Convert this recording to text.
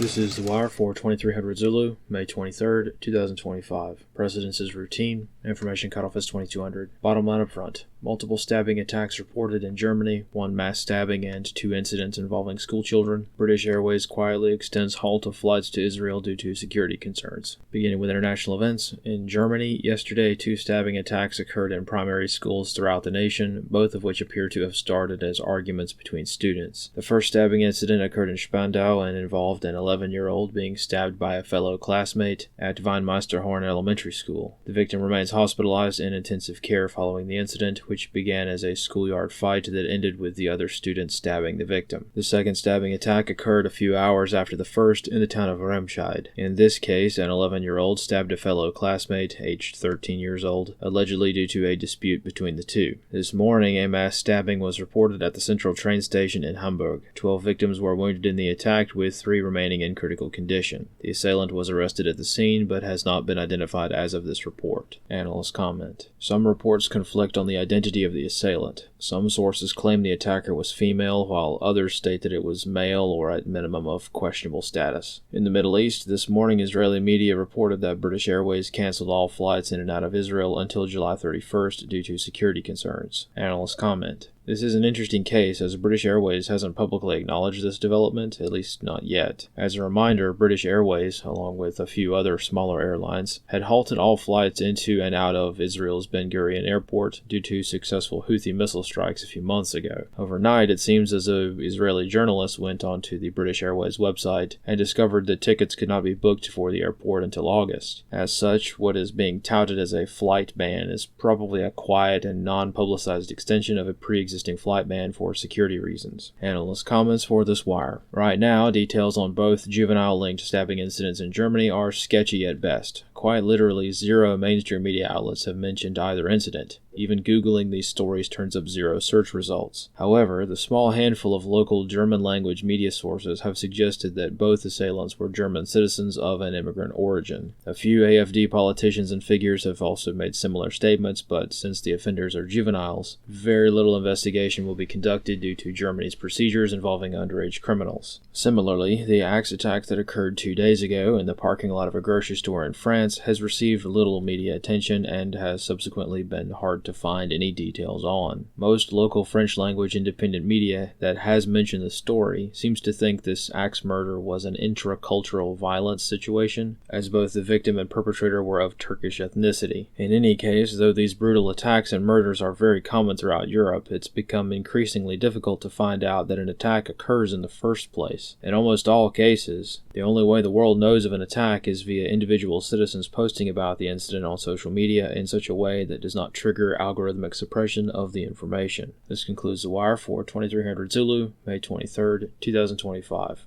This is The Wire for 2300 Zulu, May 23rd, 2025. Precedence is routine. Information cutoff is 2200. Bottom line up front. Multiple stabbing attacks reported in Germany, one mass stabbing and 2 incidents involving school children. British Airways quietly extends halt of flights to Israel due to security concerns. Beginning with international events, in Germany, yesterday 2 stabbing attacks occurred in primary schools throughout the nation, both of which appear to have started as arguments between students. The first stabbing incident occurred in Spandau and involved an 11-year-old being stabbed by a fellow classmate at Weinmeisterhorn Elementary School. The victim remains hospitalized in intensive care following the incident, which began as a schoolyard fight that ended with the other student stabbing the victim. The second stabbing attack occurred a few hours after the first in the town of Remscheid. In this case, an 11-year-old stabbed a fellow classmate, aged 13 years old, allegedly due to a dispute between the two. This morning, a mass stabbing was reported at the central train station in Hamburg. 12 victims were wounded in the attack, with 3 remaining in critical condition. The assailant was arrested at the scene, but has not been identified as of this report. Analysts comment. Some reports conflict on the identity of the assailant. Some sources claim the attacker was female, while others state that it was male or at minimum of questionable status. In the Middle East, this morning Israeli media reported that British Airways canceled all flights in and out of Israel until July 31st due to security concerns. Analysts comment. This is an interesting case, as British Airways hasn't publicly acknowledged this development, at least not yet. As a reminder, British Airways, along with a few other smaller airlines, had halted all flights into and out of Israel's Ben Gurion Airport due to successful Houthi missile strikes a few months ago. Overnight, it seems as though Israeli journalists went onto the British Airways website and discovered that tickets could not be booked for the airport until August. As such, what is being touted as a flight ban is probably a quiet and non-publicized extension of a pre-existing flight ban for security reasons. Analyst comments for this wire. Right now, details on both juvenile-linked stabbing incidents in Germany are sketchy at best. Quite literally, 0 mainstream media outlets have mentioned either incident. Even Googling these stories turns up 0 search results. However, the small handful of local German-language media sources have suggested that both assailants were German citizens of an immigrant origin. A few AfD politicians and figures have also made similar statements, but since the offenders are juveniles, very little investigation will be conducted due to Germany's procedures involving underage criminals. Similarly, the axe attack that occurred 2 days ago in the parking lot of a grocery store in France has received little media attention and has subsequently been hard to find any details on. Most local French-language independent media that has mentioned the story seems to think this axe murder was an intracultural violence situation, as both the victim and perpetrator were of Turkish ethnicity. In any case, though these brutal attacks and murders are very common throughout Europe, it's become increasingly difficult to find out that an attack occurs in the first place. In almost all cases, the only way the world knows of an attack is via individual citizens posting about the incident on social media in such a way that does not trigger algorithmic suppression of the information. This concludes The Wire for 2300 Zulu, May 23rd, 2025.